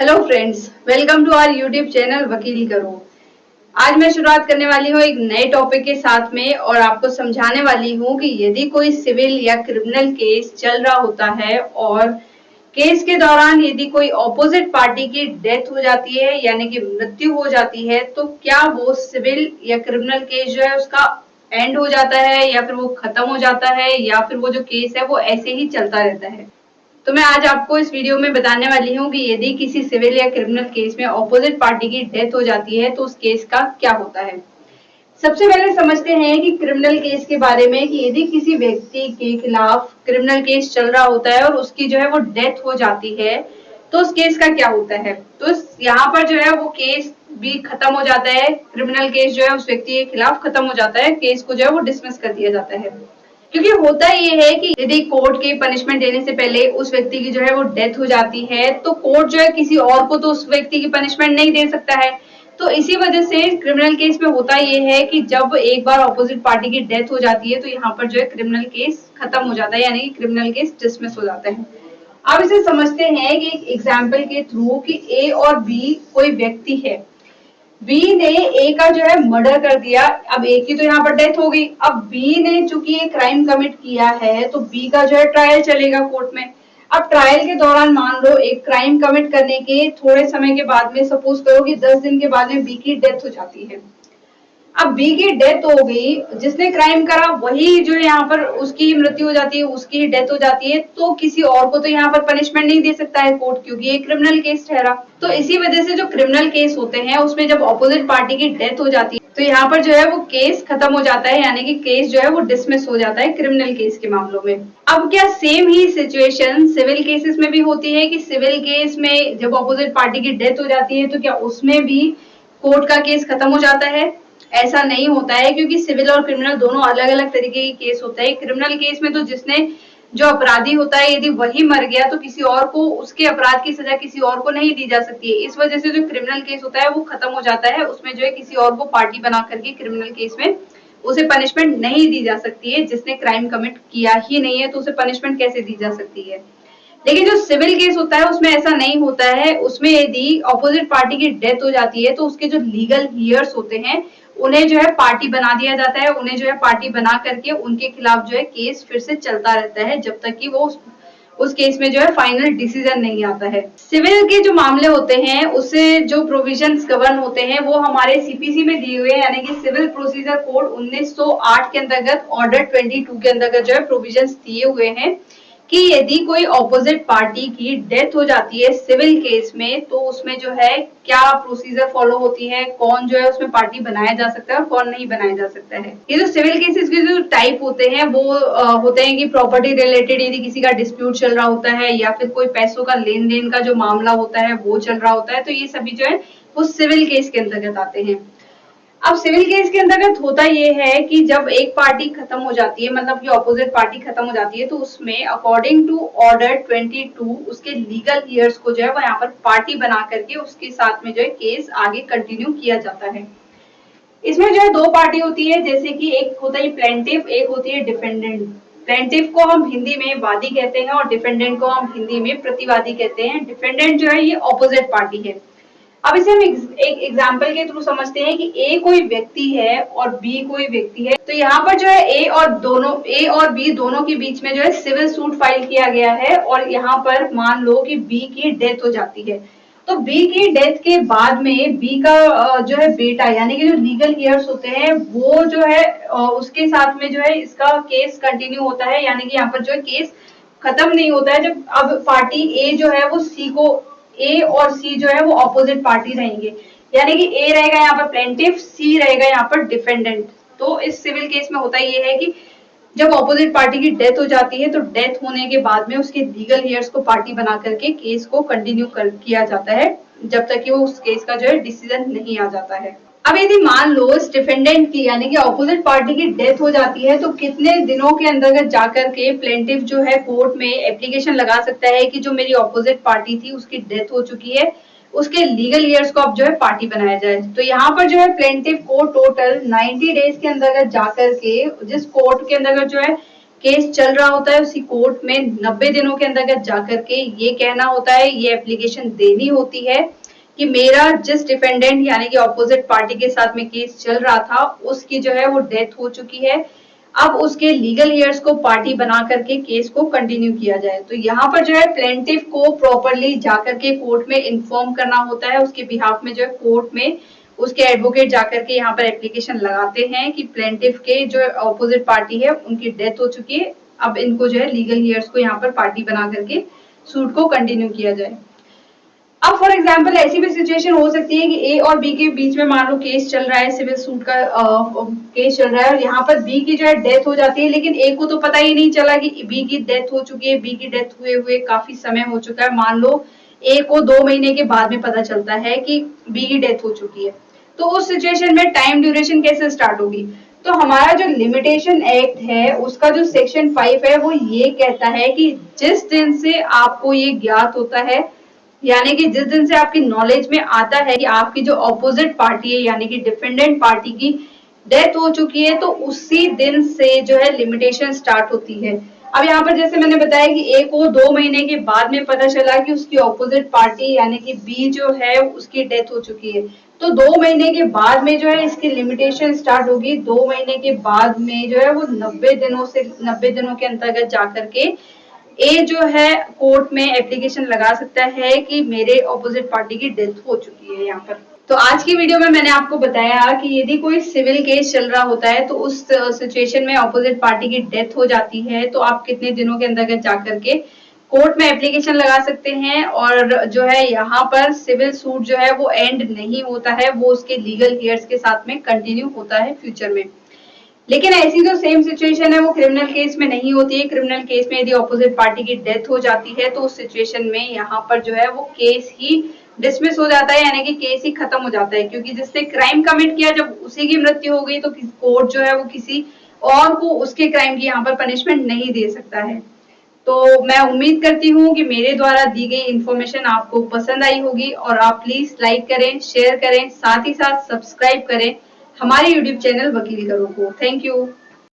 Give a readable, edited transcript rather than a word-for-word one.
Hello friends, welcome to our YouTube channel वकील करो। आज मैं शुरुआत करने वाली हूँ एक नए टॉपिक के साथ में और आपको समझाने वाली हूँ कि यदि कोई सिविल या क्रिमिनल केस चल रहा होता है और केस के दौरान यदि कोई ऑपोजिट पार्टी की डेथ हो जाती है यानी कि मृत्यु हो जाती है, तो क्या वो सिविल या क्रिमिनल केस जो है उसका एंड हो जाता है या फिर वो खत्म हो जाता है या फिर वो जो केस है वो ऐसे ही चलता रहता है। तो मैं आज आपको इस वीडियो में बताने वाली हूँ कि यदि किसी सिविल या क्रिमिनल केस में ऑपोजिट पार्टी की डेथ हो जाती है तो उस केस का क्या होता है। सबसे पहले समझते हैं कि क्रिमिनल केस के बारे में कि यदि किसी व्यक्ति के खिलाफ क्रिमिनल केस चल रहा होता है और उसकी जो है वो डेथ हो जाती है तो उस केस का क्या होता है। तो यहाँ पर जो है वो केस भी खत्म हो जाता है, क्रिमिनल केस जो है उस व्यक्ति के खिलाफ खत्म हो जाता है, केस को जो है वो डिसमिस कर दिया जाता है। क्योंकि होता ये है कि यदि कोर्ट के पनिशमेंट देने से पहले उस व्यक्ति की जो है वो डेथ हो जाती है तो कोर्ट जो है किसी और को तो उस व्यक्ति की पनिशमेंट नहीं दे सकता है। तो इसी वजह से क्रिमिनल केस में होता ये है कि जब एक बार ऑपोजिट पार्टी की डेथ हो जाती है तो यहाँ पर जो है क्रिमिनल केस खत्म हो जाता है यानी कि क्रिमिनल केस डिसमिस हो जाता है। अब इसे समझते हैं कि एक एग्जाम्पल के थ्रू कि ए और बी कोई व्यक्ति है। बी ने ए का जो है मर्डर कर दिया। अब ए की तो यहाँ पर डेथ हो गई। अब बी ने चूंकि ये क्राइम कमिट किया है तो बी का जो है ट्रायल चलेगा कोर्ट में। अब ट्रायल के दौरान मान लो एक क्राइम कमिट करने के थोड़े समय के बाद में, सपोज करो कि 10 दिन के बाद में बी की डेथ हो जाती है। अब बी की डेथ हो गई, जिसने क्राइम करा वही जो यहाँ पर उसकी मृत्यु हो जाती है, उसकी डेथ हो जाती है, तो किसी और को तो यहाँ पर पनिशमेंट नहीं दे सकता है कोर्ट, क्योंकि ये क्रिमिनल केस ठहरा। तो इसी वजह से जो क्रिमिनल केस होते हैं उसमें जब ऑपोजिट पार्टी की डेथ हो जाती है तो यहाँ पर जो है वो केस खत्म हो जाता है यानी कि केस जो है वो डिसमिस हो जाता है क्रिमिनल केस के मामलों में। अब क्या सेम ही सिचुएशन सिविल केसेस में भी होती है कि सिविल केस में जब ऑपोजिट पार्टी की डेथ हो जाती है तो क्या उसमें भी कोर्ट का केस खत्म हो जाता है? ऐसा नहीं होता है, क्योंकि सिविल और क्रिमिनल दोनों अलग अलग तरीके के केस होते हैं। क्रिमिनल केस में तो जिसने जो अपराधी होता है यदि वही मर गया तो किसी और को उसके अपराध की सजा किसी और को नहीं दी जा सकती है। इस वजह से जो क्रिमिनल केस होता है वो खत्म हो जाता है, उसमें जो है किसी और को पार्टी बना करके क्रिमिनल केस में उसे पनिशमेंट नहीं दी जा सकती है। जिसने क्राइम कमिट किया ही नहीं है तो उसे पनिशमेंट कैसे दी जा सकती है। लेकिन जो सिविल केस होता है उसमें ऐसा नहीं होता है। उसमें यदि ऑपोजिट पार्टी की डेथ हो जाती है तो उसके जो लीगल हियर्स होते हैं उन्हें जो है पार्टी बना दिया जाता है। उन्हें जो है पार्टी बना करके उनके खिलाफ जो है केस फिर से चलता रहता है जब तक कि वो उस केस में जो है फाइनल डिसीजन नहीं आता है। सिविल के जो मामले होते हैं उससे जो प्रोविजंस गवर्न होते हैं वो हमारे सीपीसी में दिए हुए हैं, यानी कि सिविल प्रोसीजर कोड 1908 के अंतर्गत ऑर्डर 22 के अंतर्गत जो है प्रोविजंस दिए हुए हैं कि यदि कोई ऑपोजिट पार्टी की डेथ हो जाती है सिविल केस में तो उसमें जो है क्या प्रोसीजर फॉलो होती है, कौन जो है उसमें पार्टी बनाया जा सकता है और कौन नहीं बनाया जा सकता है। ये जो सिविल केसेस के जो टाइप होते हैं वो होते हैं कि प्रॉपर्टी रिलेटेड यदि किसी का डिस्प्यूट चल रहा होता है या फिर कोई पैसों का लेन देन का जो मामला होता है वो चल रहा होता है, तो ये सभी जो है वो सिविल केस के अंतर्गत आते हैं। अब सिविल केस के अंतर्गत होता ये है कि जब एक पार्टी खत्म हो जाती है, मतलब कि ऑपोजिट पार्टी खत्म हो जाती है, तो उसमें अकॉर्डिंग टू ऑर्डर 22 उसके लीगल ईयर्स को जो है वो यहाँ पर पार्टी बना करके उसके साथ में जो है केस आगे कंटिन्यू किया जाता है। इसमें जो है दो पार्टी होती है, जैसे कि एक होता है प्लेंटिफ, एक होती है डिफेंडेंट। प्लेंटिफ को हम हिंदी में वादी कहते हैं और डिफेंडेंट को हम हिंदी में प्रतिवादी कहते हैं। डिफेंडेंट जो है ये ऑपोजिट पार्टी है। अब इसे हम एक एग्जाम्पल के थ्रू समझते हैं कि ए कोई व्यक्ति है और बी कोई व्यक्ति है। तो यहाँ पर जो है ए और बी दोनों के बीच में जो है सिविल सूट फाइल किया गया है और यहाँ पर मान लो कि बी की डेथ हो जाती है। तो बी की डेथ के बाद में बी का जो है बेटा यानी कि जो लीगल हेयर्स होते हैं वो जो है उसके साथ में जो है इसका केस कंटिन्यू होता है, यानी कि यहाँ पर जो है केस खत्म नहीं होता है। जब अब पार्टी ए जो है वो सी को, ए और सी जो है वो ऑपोजिट पार्टी रहेंगे, यानी कि ए रहेगा यहाँ पर प्लेंटिफ, सी रहेगा यहाँ पर डिफेंडेंट। तो इस सिविल केस में होता ये है कि जब ऑपोजिट पार्टी की डेथ हो जाती है तो डेथ होने के बाद में उसके लीगल हेयर्स को पार्टी बना करके केस को कंटिन्यू किया जाता है जब तक कि वो उस केस का जो है डिसीजन नहीं आ जाता है। अब यदि मान लो इस डिफेंडेंट की यानी कि ऑपोजिट पार्टी की डेथ हो जाती है तो कितने दिनों के अंतर्गत जाकर के प्लेंटिफ जो है कोर्ट में एप्लीकेशन लगा सकता है कि जो मेरी ऑपोजिट पार्टी थी उसकी डेथ हो चुकी है, उसके लीगल ईयर्स को अब जो है पार्टी बनाया जाए। तो यहाँ पर जो है प्लेंटिफ को टोटल 90 डेज के अंतर्गत जाकर के जिस कोर्ट के अंतर्गत जो है केस चल रहा होता है उसी कोर्ट में 90 दिनों के अंतर्गत जाकर के ये कहना होता है, ये एप्लीकेशन देनी होती है कि मेरा जिस डिफेंडेंट यानी कि ऑपोजिट पार्टी के साथ में केस चल रहा था उसकी जो है वो डेथ हो चुकी है। अब उसके लीगल ईयर्स को पार्टी बना करके केस को कंटिन्यू किया जाए। तो यहाँ पर जो है प्लेंटिफ को प्रॉपरली जाकर के कोर्ट में इन्फॉर्म करना होता है, उसके बिहाफ में जो है कोर्ट में उसके एडवोकेट जाकर के यहाँ पर एप्लीकेशन लगाते हैं कि प्लेंटिफ के जो ऑपोजिट पार्टी है उनकी डेथ हो चुकी है, अब इनको जो है लीगल ईयर्स को यहाँ पर पार्टी बना करके सूट को कंटिन्यू किया जाए। अब फॉर एग्जाम्पल ऐसी भी सिचुएशन हो सकती है कि ए और बी के बीच में मान लो केस चल रहा है, सिविल सूट का केस चल रहा है और यहाँ पर बी की जो है डेथ हो जाती है, लेकिन ए को तो पता ही नहीं चला कि बी की डेथ हो चुकी है। बी की डेथ हुए हुए काफी समय हो चुका है, मान लो ए को 2 महीने के बाद में पता चलता है कि बी की डेथ हो चुकी है। तो उस सिचुएशन में टाइम ड्यूरेशन कैसे स्टार्ट होगी? तो हमारा जो लिमिटेशन एक्ट है उसका जो सेक्शन 5 है वो ये कहता है कि जिस दिन से आपको ये ज्ञात होता है, यानी कि जिस दिन से आपकी नॉलेज में आता है कि आपकी जो ऑपोजिट पार्टी है यानी कि डिफेंडेंट पार्टी की डेथ हो चुकी है, तो उसी दिन से जो है लिमिटेशन स्टार्ट होती है। अब यहाँ पर जैसे मैंने बताया कि ए को 2 महीने के बाद में पता चला कि उसकी ऑपोजिट पार्टी यानी कि बी जो है उसकी डेथ हो चुकी है, तो 2 महीने के बाद में जो है इसकी लिमिटेशन स्टार्ट होगी। 2 महीने के बाद में जो है वो 90 दिनों के अंतर्गत जाकर के ए जो है कोर्ट में एप्लीकेशन लगा सकता है कि मेरे ऑपोजिट पार्टी की डेथ हो चुकी है। यहाँ पर तो आज की वीडियो में मैंने आपको बताया कि यदि कोई सिविल केस चल रहा होता है तो उस सिचुएशन में ऑपोजिट पार्टी की डेथ हो जाती है तो आप कितने दिनों के अंतर्गत जाकर के कोर्ट में एप्लीकेशन लगा सकते हैं। और जो है यहाँ पर सिविल सूट जो है वो एंड नहीं होता है, वो उसके लीगल ईयर्स के साथ में कंटिन्यू होता है फ्यूचर में। लेकिन ऐसी जो सेम सिचुएशन है वो क्रिमिनल केस में नहीं होती है। क्रिमिनल केस में यदि ऑपोजिट पार्टी की डेथ हो जाती है तो उस सिचुएशन में यहाँ पर जो है वो केस ही डिसमिस हो जाता है, यानी कि केस ही खत्म हो जाता है, क्योंकि जिसने क्राइम कमिट किया जब उसी की मृत्यु हो गई तो कोर्ट जो है वो किसी और को उसके क्राइम की यहाँ पर पनिशमेंट नहीं दे सकता है। तो मैं उम्मीद करती हूँ कि मेरे द्वारा दी गई इन्फॉर्मेशन आपको पसंद आई होगी और आप प्लीज लाइक करें, शेयर करें, साथ ही साथ सब्सक्राइब करें हमारे यूट्यूब चैनल वकील करो को। Thank you.